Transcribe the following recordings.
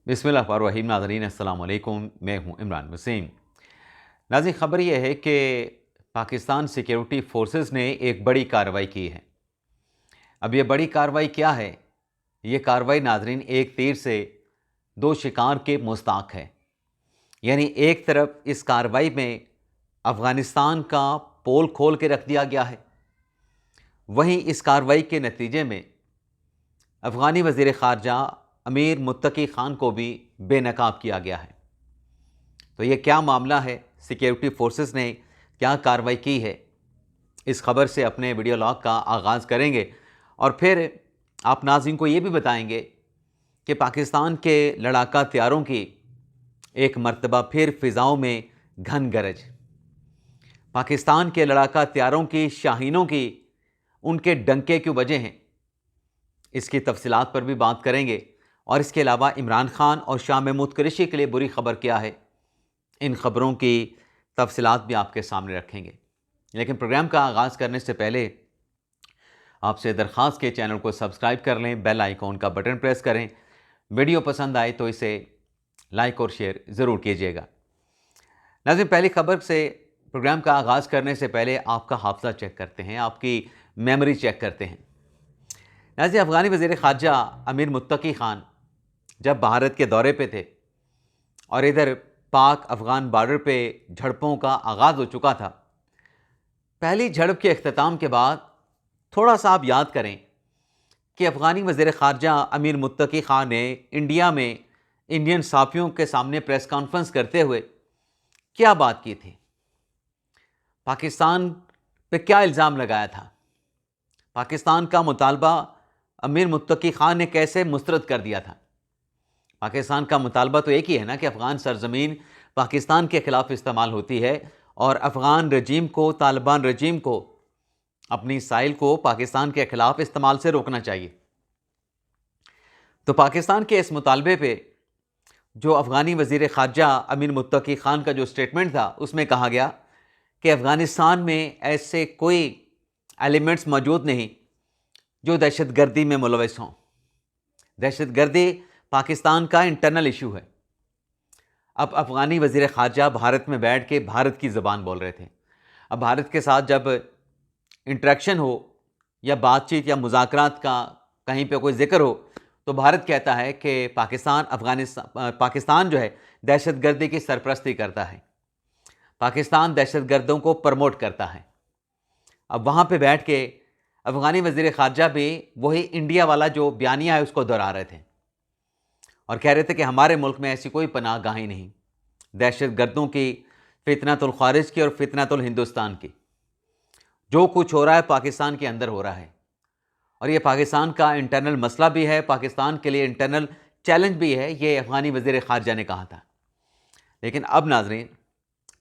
बिस्मिल्लाहिर्रहमानिर्रहीम। नाज़रीन अस्सलाम वालेकुम, मैं हूँ इमरान वसीम। नाज़रीन, ख़बर यह है कि पाकिस्तान सिक्योरिटी फोर्सेस ने एक बड़ी कार्रवाई की है। अब ये बड़ी कार्रवाई क्या है? ये कार्रवाई नाज़रीन एक तीर से दो शिकार के मुस्ताक है। यानी एक तरफ इस कार्रवाई में अफ़गानिस्तान का पोल खोल के रख दिया गया है, वहीं इस कार्रवाई के नतीजे में अफ़गानी वज़ीर ख़ारजा अमीर मुत्तकी ख़ान को भी बेनकाब किया गया है। तो ये क्या मामला है? सिक्योरिटी फोर्सेस ने क्या कार्रवाई की है? इस खबर से अपने वीडियो लॉग का आगाज़ करेंगे और फिर आप नाज़रीन को ये भी बताएंगे कि पाकिस्तान के लड़ाका तैयारों की एक मर्तबा फिर फ़िज़ाओं में घन गरज। पाकिस्तान के लड़ाका तैयारों की, शाहीनों की, उनके डंके क्यों बजे हैं, इसकी तफसीलात पर भी बात करेंगे। और इसके अलावा इमरान खान और शाह महमूद कुरैशी के लिए बुरी खबर क्या है, इन खबरों की तफसीलात भी आपके सामने रखेंगे। लेकिन प्रोग्राम का आगाज़ करने से पहले आपसे दरख्वास्त के चैनल को सब्सक्राइब कर लें, बेल आइकॉन का बटन प्रेस करें। वीडियो पसंद आए तो इसे लाइक और शेयर ज़रूर कीजिएगा। नाज़रीन, पहली खबर से प्रोग्राम का आगाज़ करने से पहले आपका हाफ़ज़ा चेक करते हैं, आपकी मेमोरी चेक करते हैं। नाज़रीन, अफ़गानी वज़ीर ख़ारजा अमीर मुत्तकी ख़ान जब भारत के दौरे पे थे और इधर पाक अफ़गान बॉर्डर पे झड़पों का आगाज़ हो चुका था, पहली झड़प के अख्ताम के बाद थोड़ा सा आप याद करें कि अफ़गानी वज़ीर ख़ारजा अमीर मुत्तकी ख़ान ने इंडिया में इंडियन सहाफ़ियों के सामने प्रेस कॉन्फ्रेंस करते हुए क्या बात की थी? पाकिस्तान पे क्या इल्ज़ाम लगाया था? पाकिस्तान का मुतालबा अमीर मुत्तकी ख़ान ने कैसे मुस्तरद कर दिया था? पाकिस्तान का मुतालबा तो एक ही है ना कि अफ़गान सरज़मीन पाकिस्तान के ख़िलाफ़ इस्तेमाल होती है और अफ़गान रजीम को, तालिबान रजीम को अपनी साइल को पाकिस्तान के ख़िलाफ़ इस्तेमाल से रोकना चाहिए। तो पाकिस्तान के इस मुतालबे पे जो अफ़गानी वज़ीर ख़ारजा अमीर मुत्तकी ख़ान का जो स्टेटमेंट था, उसमें कहा गया कि अफ़गानिस्तान में ऐसे कोई एलिमेंट्स मौजूद नहीं जो दहशतगर्दी में मुलविस हों। दहशतगर्दी पाकिस्तान का इंटरनल इशू है। अब अफ़गानी वज़ीर ख़ारजा भारत में बैठ के भारत की ज़बान बोल रहे थे। अब भारत के साथ जब इंटरेक्शन हो या बातचीत या मुज़ाकरात का कहीं पे कोई ज़िक्र हो, तो भारत कहता है कि पाकिस्तान जो है दहशतगर्दी की सरपरस्ती करता है, पाकिस्तान दहशतगर्दों को प्रमोट करता है। अब वहाँ पे बैठ के अफ़गानी वज़ीर ख़ारजा भी वही इंडिया वाला जो बयानिया है उसको दोहरा रहे थे और कह रहे थे कि हमारे मुल्क में ऐसी कोई पनाहगाही नहीं, दहशतगर्दों की, फितनतुल ख़ारिज की और फितनतुल हिंदुस्तान की। जो कुछ हो रहा है पाकिस्तान के अंदर हो रहा है और ये पाकिस्तान का इंटरनल मसला भी है, पाकिस्तान के लिए इंटरनल चैलेंज भी है, ये अफ़गानी वज़ीर ख़ारजा ने कहा था। लेकिन अब नाज़रीन,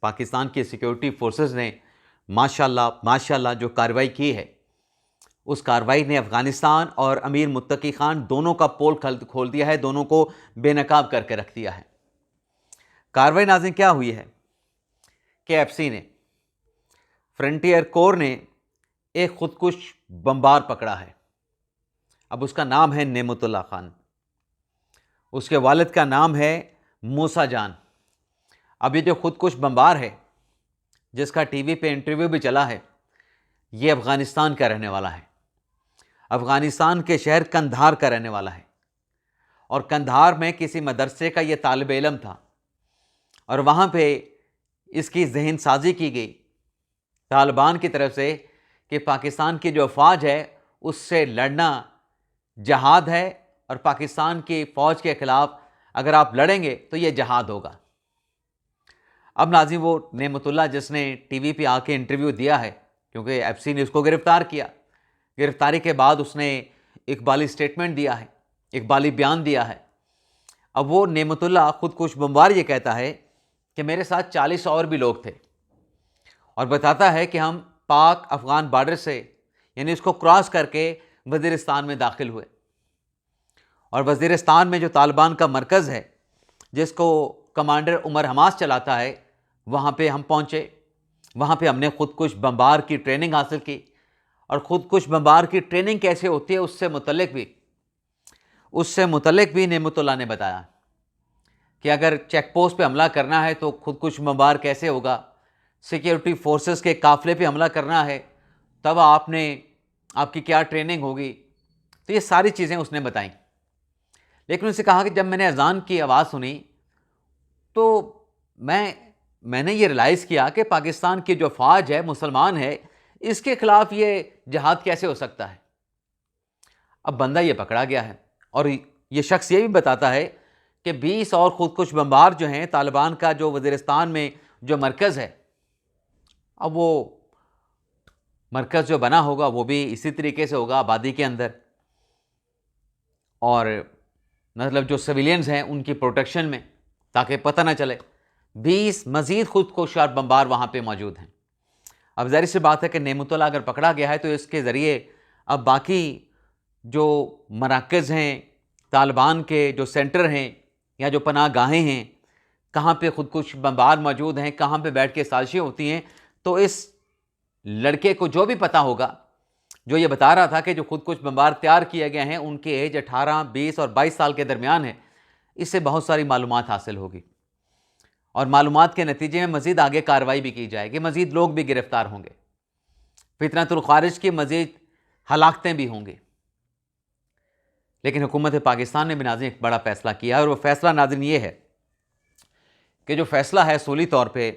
पाकिस्तान की सिक्योरिटी फोर्सेस ने माशाल्लाह जो कार्रवाई की है, उस कार्रवाई ने अफ़गानिस्तान और अमीर मुत्तकी ख़ान दोनों का पोल खोल दिया है, दोनों को बेनकाब करके रख दिया है। कार्रवाई नाज़रीन क्या हुई है कि एफसी ने, फ्रंटियर कोर ने एक खुदकुश बमबार पकड़ा है। अब उसका नाम है नेमतुल्लाह खान, उसके वालिद का नाम है मूसा जान। अब ये जो खुदकुश बमबार है, जिसका टीवी पे इंटरव्यू भी चला है, ये अफ़गानिस्तान का रहने वाला है, अफ़गानिस्तान के शहर कंधार का रहने वाला है और कंधार में किसी मदरसे का ये तालिब इल्म था और वहाँ पे इसकी जहन साजी की गई तालिबान की तरफ से कि पाकिस्तान की जो फ़ौज है उससे लड़ना जहाद है और पाकिस्तान की फ़ौज के ख़िलाफ़ अगर आप लड़ेंगे तो ये जहाद होगा। अब नाज़रीन, वो नेमतुल्लाह जिसने टीवी पे आके इंटरव्यू दिया है, क्योंकि एफसी ने उसको गिरफ़्तार किया, गिरफ़्तारी के बाद उसने इकबाली स्टेटमेंट दिया है, इकबाली बयान दिया है। अब वो नेमतुल्लाह खुदकुश बमबार ये कहता है कि मेरे साथ 40 और भी लोग थे और बताता है कि हम पाक अफ़गान बॉर्डर से, यानी इसको क्रॉस करके वज़ीरिस्तान में दाखिल हुए और वज़ीरिस्तान में जो तालिबान का मरकज़ है, जिसको कमांडर उमर हमास चलाता है, वहाँ पे हम पहुँचे। वहाँ पे हमने खुदकुश बमबार की ट्रेनिंग हासिल की और खुदकुश बमबार की ट्रेनिंग कैसे होती है उससे मुतल्लिक भी नेमतुल्लाह ने बताया। कि अगर चेक पोस्ट पे हमला करना है तो खुदकुश बमबार कैसे होगा, सिक्योरिटी फोर्सेस के काफ़िले पे हमला करना है तब आपकी क्या ट्रेनिंग होगी। तो ये सारी चीज़ें उसने बताई। लेकिन उसने कहा कि जब मैंने अजान की आवाज़ सुनी तो मैंने ये रियलाइज़ किया कि पाकिस्तान की जो फ़ौज है, मुसलमान है, इसके ख़िलाफ़ ये जिहाद कैसे हो सकता है। अब बंदा ये पकड़ा गया है और ये शख्स ये भी बताता है कि 20 और खुदकुश बमबार जो हैं, तालिबान का जो वज़ीरिस्तान में जो मरकज़ है, अब वो मरकज़ जो बना होगा वो भी इसी तरीके से होगा, आबादी के अंदर, और मतलब जो सिविलियंस हैं उनकी प्रोटेक्शन में, ताकि पता ना चले। 20 मज़ीद खुदकुश और बमबार वहाँ पे मौजूद हैं। अब ज़ाहिर सी बात है कि नेमतुल्ला अगर पकड़ा गया है तो इसके ज़रिए अब बाकी जो मराकज़ हैं, तालिबान के जो सेंटर हैं या जो पनाह गाहें हैं, कहाँ पे खुदकुश बमबार मौजूद हैं, कहाँ पे बैठ के साजिशें होती हैं, तो इस लड़के को जो भी पता होगा, जो ये बता रहा था कि जो खुदकुश बमबार तैयार किए गए हैं उनकी एज 18, 20 और 22 साल के दरमियान है, इससे बहुत सारी मालूमात हासिल होगी और मालूमात के नतीजे में मज़ीद आगे कार्रवाई भी की जाएगी, मज़ीद लोग भी गिरफ्तार होंगे, फितनतुल खारिज की मज़ीद हलाकतें भी होंगी। लेकिन हुकूमत पाकिस्तान ने भी नाज़रीन एक बड़ा फ़ैसला किया और वो फ़ैसला नाज़रीन ये है कि जो फ़ैसला है असूली तौर पे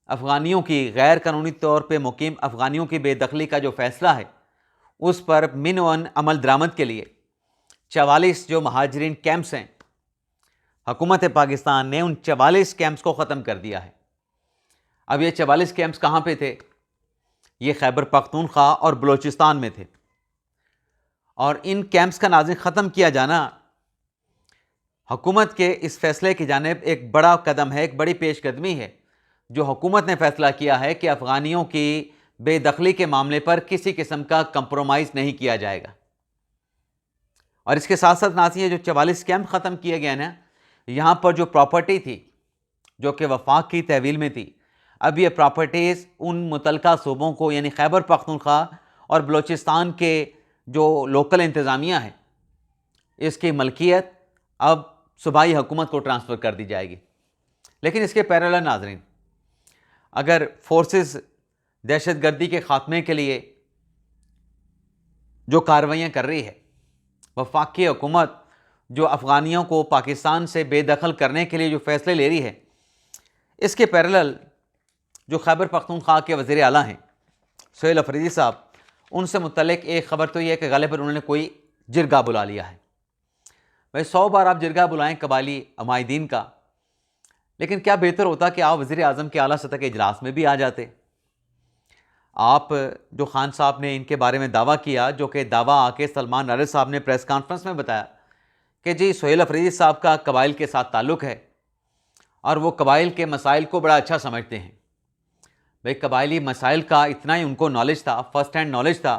अफ़गानियों की, गैर कानूनी तौर पे मुकीम अफ़गानियों की बेदखली का जो फ़ैसला है उस पर मिन वन अमल दरामद के लिए 44 जो महाजरीन कैंप्स हैं, हुकूमत पाकिस्तान ने उन 44 कैंप्स को ख़त्म कर दिया है। अब ये 44 कैंप्स कहाँ पे थे? ये खैबर पख्तूनख्वा और बलोचिस्तान में थे और इन कैंप्स का नाज़रीन ख़त्म किया जाना हुकूमत के इस फैसले की जानिब एक बड़ा कदम है, एक बड़ी पेशकदमी है जो हुकूमत ने फ़ैसला किया है कि अफ़गानियों की बेदखली के मामले पर किसी किस्म का कंप्रोमाइज़ नहीं किया जाएगा। और इसके साथ साथ नाज़रीन जो 44 कैंप ख़त्म किए गए ना, यहाँ पर जो प्रॉपर्टी थी जो कि वफाक की तहवील में थी, अब ये प्रॉपर्टीज़ उन मुतलका सूबों को यानी खैबर पख्तूनख्वा और बलोचिस्तान के जो लोकल इंतज़ामिया है, इसकी मलकियत अब सूबाई हुकूमत को ट्रांसफ़र कर दी जाएगी। लेकिन इसके पैरेलल नाज़रीन, अगर फोर्सेस दहशतगर्दी के ख़ात्मे के लिए जो कार्रवाइयाँ कर रही है, वफाकी हुकूमत जो अफ़गानियों को पाकिस्तान से बेदखल करने के लिए जो फ़ैसले ले रही है, इसके पैरेलल जो खैबर पख्तूनख्वा के वज़ीर आला हैं सोहेल अफरीदी साहब, उनसे मुतल्लिक एक ख़बर तो यह है कि ग़ालिबन उन्होंने कोई जिरगा बुला लिया है। भाई 100 बार आप जिरगा बुलाएं कबायली अमायदीन का, लेकिन क्या बेहतर होता कि आप वज़ीर आज़म के आला सतह के इजलास में भी आ जाते। आप जो खान साहब ने इनके बारे में दावा किया, जो कि दावा आके सलमान नारिद साहब ने प्रेस कॉन्फ्रेंस में बताया कि जी सोहेल अफरीदी साहब का कबाइल के साथ ताल्लुक़ है और वो कबाइल के मसाइल को बड़ा अच्छा समझते हैं। भाई कबायली मसाइल का इतना ही उनको नॉलेज था, फ़र्स्ट हैंड नॉलेज था,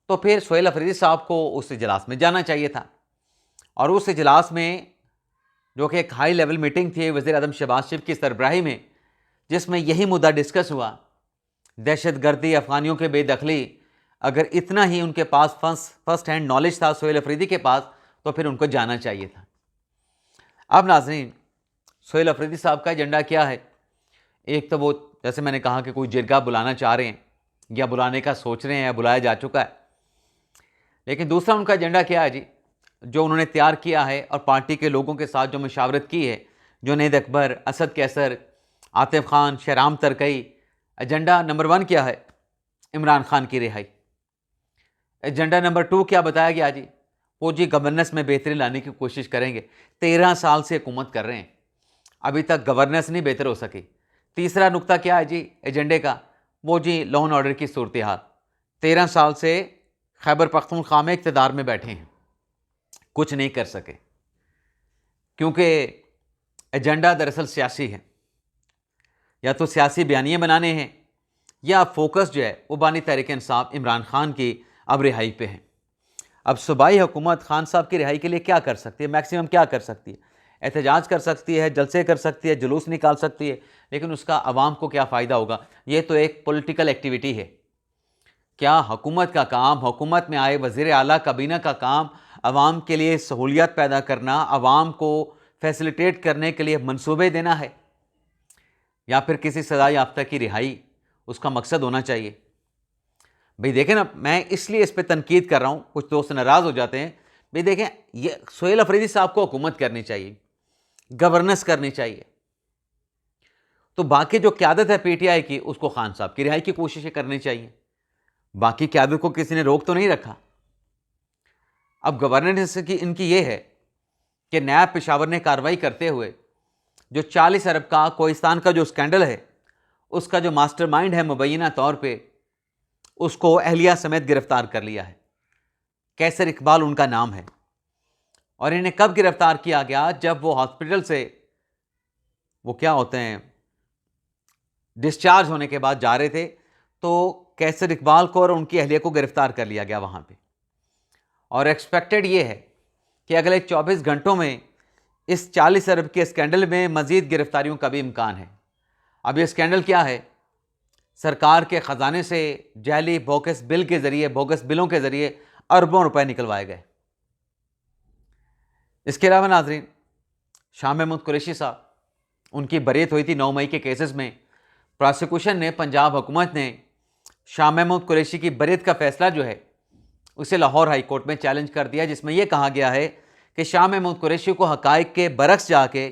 तो फिर सोहेल अफरीदी साहब को उस इजलास में जाना चाहिए था। और उस इजलास में जो कि एक हाई लेवल मीटिंग थी वज़ीर आज़म शहबाज शरीफ की सरबराही में, जिसमें यही मुद्दा डिस्कस हुआ, दहशतगर्दी, अफ़गानियों के बेदखली, अगर इतना ही उनके पास फर्स्ट हैंड नॉलेज था सोहेल अफरीदी के पास, तो फिर उनको जाना चाहिए था। अब नाज़रीन, सोहेल अफरीदी साहब का एजेंडा क्या है? एक तो वो, जैसे मैंने कहा कि कोई जिरगा बुलाना चाह रहे हैं या बुलाने का सोच रहे हैं या बुलाया जा चुका है, लेकिन दूसरा उनका एजेंडा क्या है जी, जो उन्होंने तैयार किया है और पार्टी के लोगों के साथ जो मशावरत की है, जुनैद अकबर, असद कैसर, आतिफ खान, शहराम तरकई, एजेंडा नंबर 1 क्या है? इमरान खान की रिहाई। एजेंडा नंबर 2 क्या बताया गया जी? वो जी गवर्नेंस में बेहतरी लाने की कोशिश करेंगे। 13 साल से हुकूमत कर रहे हैं, अभी तक गवर्नेंस नहीं बेहतर हो सकी। तीसरा नुक्ता क्या है जी एजेंडे का? वो जी लॉ एंड ऑर्डर की सूरत हाल। 13 साल से खैबर पख्तूनख्वा में इक़्तिदार में बैठे हैं, कुछ नहीं कर सके, क्योंकि एजेंडा दरअसल सियासी है। या तो सियासी बयानियाँ बनाने हैं या फोकस जो है वो बानी तहरीक इंसाफ इमरान खान की अब रिहाई पे है। अब सूबाई हुकूमत खान साहब की रिहाई के लिए क्या कर सकती है? मैक्सिमम क्या कर सकती है? एहतजाज कर सकती है, जलसे कर सकती है, जुलूस निकाल सकती है, लेकिन उसका आवाम को क्या फ़ायदा होगा? ये तो एक पॉलिटिकल एक्टिविटी है। क्या हुकूमत का काम, हुकूमत में आए वज़ीर आला काबीना का काम आवाम के लिए सहूलियत पैदा करना, आवाम को फैसिलिटेट करने के लिए मंसूबे देना है, या फिर किसी सजा याफ्ता की रिहाई उसका मकसद होना चाहिए? भाई देखें ना, मैं इसलिए इस पर तनकीद कर रहा हूँ, कुछ दोस्त नाराज़ हो जाते हैं। भाई देखें, ये सोहेल अफरीदी साहब को हुकूमत करनी चाहिए, गवर्नेंस करनी चाहिए, तो बाकी जो क़यादत है पीटीआई की, उसको खान साहब की रिहाई की कोशिशें करनी चाहिए। बाकी क़यादत को किसी ने रोक तो नहीं रखा। अब गवर्नेंस की इनकी ये है कि नैब पेशावर ने कार्रवाई करते हुए जो 40 अरब का कोहिस्तान का जो स्कैंडल है, उसका जो मास्टरमाइंड है मुबैना तौर पे, उसको अहलिया समेत गिरफ्तार कर लिया है। कैसर इकबाल उनका नाम है। और इन्हें कब गिरफ्तार किया गया? जब वो हॉस्पिटल से, वो क्या होते हैं, डिस्चार्ज होने के बाद जा रहे थे, तो कैसर इकबाल को और उनकी अहलिया को गिरफ्तार कर लिया गया वहाँ पे। और एक्सपेक्टेड ये है कि अगले 24 घंटों में इस 40 अरब के स्कैंडल में मज़ीद गिरफ्तारियों का भी इम्कान है। अब ये स्कैंडल क्या है? सरकार के ख़जाने से जाली बोगस बिल के ज़रिए, बोगस बिलों के ज़रिए अरबों रुपए निकलवाए गए। इसके अलावा नाज़रीन, शाह महमूद कुरैशी साहब, उनकी बरीत हुई थी 9 मई के केसेस में। प्रोसिक्यूशन ने, पंजाब हुकूमत ने शाह महमूद कुरैशी की बरीत का फैसला जो है उसे लाहौर हाई कोर्ट में चैलेंज कर दिया, जिसमें यह कहा गया है कि शाह महमूद कुरैशी को हक़ाइक़ के बरक्स जाके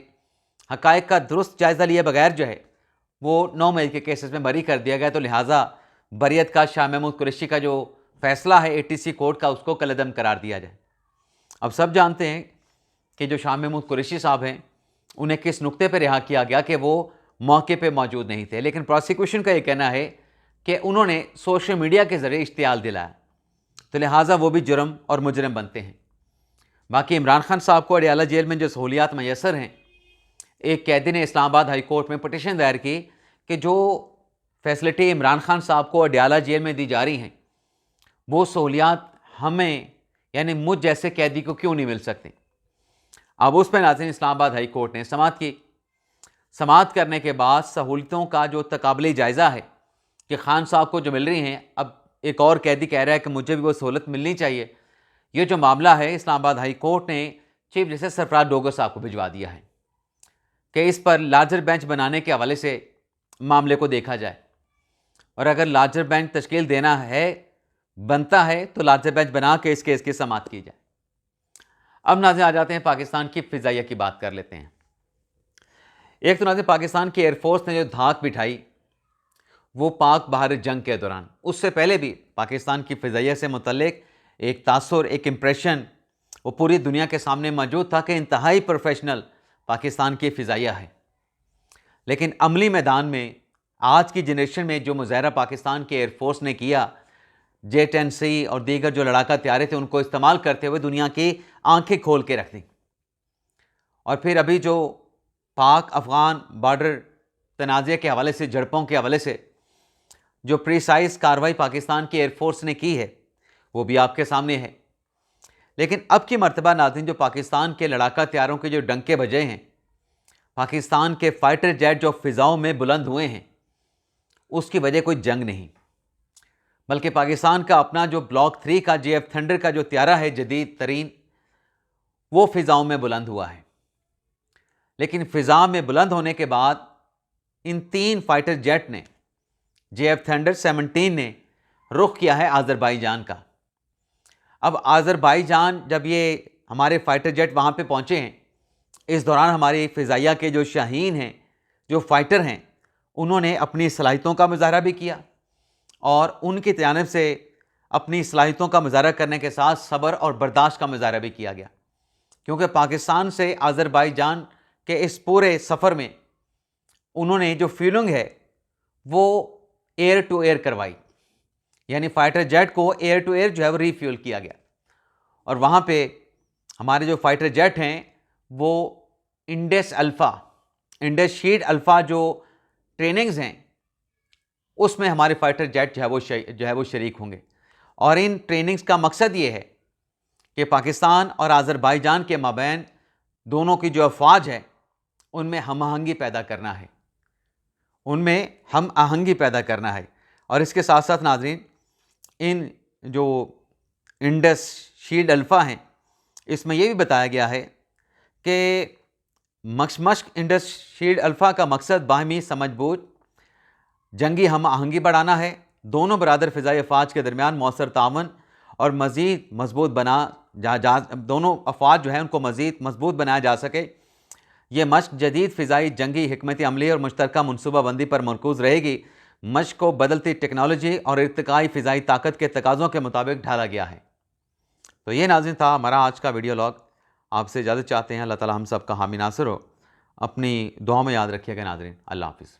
हक़ाइक़ का दुरुस्त जायज़ा लिए बगैर जो है वो 9 मई के केसेस में बरी कर दिया गया। तो लिहाजा बरीत का शाह महमूद कुरैशी का जो फैसला है एटीसी कोर्ट का, उसको कलअदम करार दिया जाए। अब सब जानते हैं कि जो शाह महमूद कुरैशी साहब हैं, उन्हें किस नुक्ते पर रिहा किया गया कि वो मौके पे मौजूद नहीं थे, लेकिन प्रोसिक्यूशन का ये कहना है कि उन्होंने सोशल मीडिया के ज़रिए इश्तियाल दिलाया, तो लिहाजा वो भी जुर्म और मुजरिम बनते हैं। बाकी इमरान खान साहब को अडयाला जेल में जो सहूलियात मैसर हैं, एक कैदी ने इस्लामाबाद हाई कोर्ट में पटिशन दायर की कि जो फैसिलिटी इमरान खान साहब को अडयाला जेल में दी जा रही हैं, वो सहूलियात हमें, यानी मुझ जैसे कैदी को क्यों नहीं मिल सकती। अब उस पर नाज़रीन इस्लामाबाद हाई कोर्ट ने समाअत की। समाअत करने के बाद सहूलतों का जो तकाबली जायज़ा है कि खान साहब को जो मिल रही हैं, अब एक और कैदी कह रहा है कि मुझे भी वो सहूलत मिलनी चाहिए। ये जो मामला है, इस्लामाबाद हाई कोर्ट ने चीफ जस्टिस सरफराज डोगर साहब को भिजवा दिया है कि इस पर लार्जर बेंच बनाने के हवाले से मामले को देखा जाए, और अगर लार्जर बेंच तश्कील देना है, बनता है, तो लार्जर बेंच बना के इस केस की समाअत की जाए। अब नाज़रीन आ जाते हैं पाकिस्तान की फ़िज़ाइया की बात कर लेते हैं। एक तो नाज़रीन पाकिस्तान की एयरफोर्स ने जो धाक बिठाई वो पाक बहार जंग के दौरान, उससे पहले भी पाकिस्तान की फ़िज़ाइया से मुतल्लिक एक तासुर, एक इम्प्रेशन वो पूरी दुनिया के सामने मौजूद था कि इंतहाई प्रोफेशनल पाकिस्तान की फ़िज़ाइया है। लेकिन अमली मैदान में आज की जनरेशन में जो मुज़ाहरा पाकिस्तान के एयरफोर्स ने किया, J-10C और दीगर जो लड़ाका तैयारे थे, उनको इस्तेमाल करते हुए दुनिया की आंखें खोल के रख दी। और फिर अभी जो पाक अफ़गान बॉर्डर तनाज़े के हवाले से, झड़पों के हवाले से जो प्रिसाइज कार्रवाई पाकिस्तान की एयरफोर्स ने की है, वो भी आपके सामने है। लेकिन अब की मर्तबा नाज़रीन, जो पाकिस्तान के लड़ाका तैयारों के जो डंके बजे हैं, पाकिस्तान के फाइटर जेट जो फ़िज़ाओं में बुलंद हुए हैं, उसकी वजह कोई जंग नहीं, बल्कि पाकिस्तान का अपना जो ब्लॉक 3 का JF थंडर का जो त्यारा है जदीद तरीन, वो फ़िज़ाओं में बुलंद हुआ है। लेकिन फ़िज़ा में बुलंद होने के बाद इन 3 फाइटर जेट ने, JF थंडर 17 ने रुख किया है आज़रबाईजान का। अब आज़रबाईजान जब ये हमारे फाइटर जेट वहाँ पे पहुँचे हैं, इस दौरान हमारी फ़िज़ाइया के जो शाहीन हैं, जो फाइटर हैं, उन्होंने अपनी सलाहियतों का मुज़ाहरा भी किया, और उनकी जानिब से अपनी सलाहियतों का मुज़ाहरा करने के साथ सब्र और बर्दाश्त का मुज़ाहरा भी किया गया। क्योंकि पाकिस्तान से आज़रबाईजान के इस पूरे सफ़र में उन्होंने जो फ्यूलिंग है वो एयर टू एयर करवाई, यानी फाइटर जेट को एयर टू एयर जो है वो रीफ्यूल किया गया। और वहाँ पे हमारे जो फाइटर जेट हैं वो Indus alpha, Indus shield alpha जो ट्रेनिंग्स हैं, उसमें हमारे फाइटर जेट जो है वो शरीक होंगे। और इन ट्रेनिंग्स का मकसद ये है कि पाकिस्तान और आज़रबाईजान के माबैन दोनों की जो अफवाज है उनमें हम आहंगी पैदा करना है, उनमें हम आहंगी पैदा करना है। और इसके साथ साथ नाज़रीन, इन जो इंडस शील्ड अल्फ़ा हैं, इसमें यह भी बताया गया है कि मशक इंडस शील्ड अल्फ़ा का मकसद बाहमी समझबूझ जंगी हम आहंगी बढ़ाना है। दोनों बरादर फ़िज़ाई अफवाज के दरमियान मौसर तावन और मज़ीद मजबूत बना दोनों अफवाज जो है उनको मज़ीद मजबूत बनाया जा सके। ये मशक जदीद फ़िज़ाई जंगी हिकमत अमली और मुश्तरका मनसूबाबंदी पर मरकूज़ रहेगी। मशक को बदलती टेक्नोलॉजी और इर्तिकाई फ़िज़ाई ताकत के तकाज़ों के मुताबिक ढाला गया है। तो ये नाज़रीन था हमारा आज का वीडियो लॉग। आपसे इजाज़त चाहते हैं। अल्लाह ताला हम सब का हामी नासिर हो। अपनी दुआ में याद रखिएगा नाज़रीन। अल्लाह हाफ़िज़।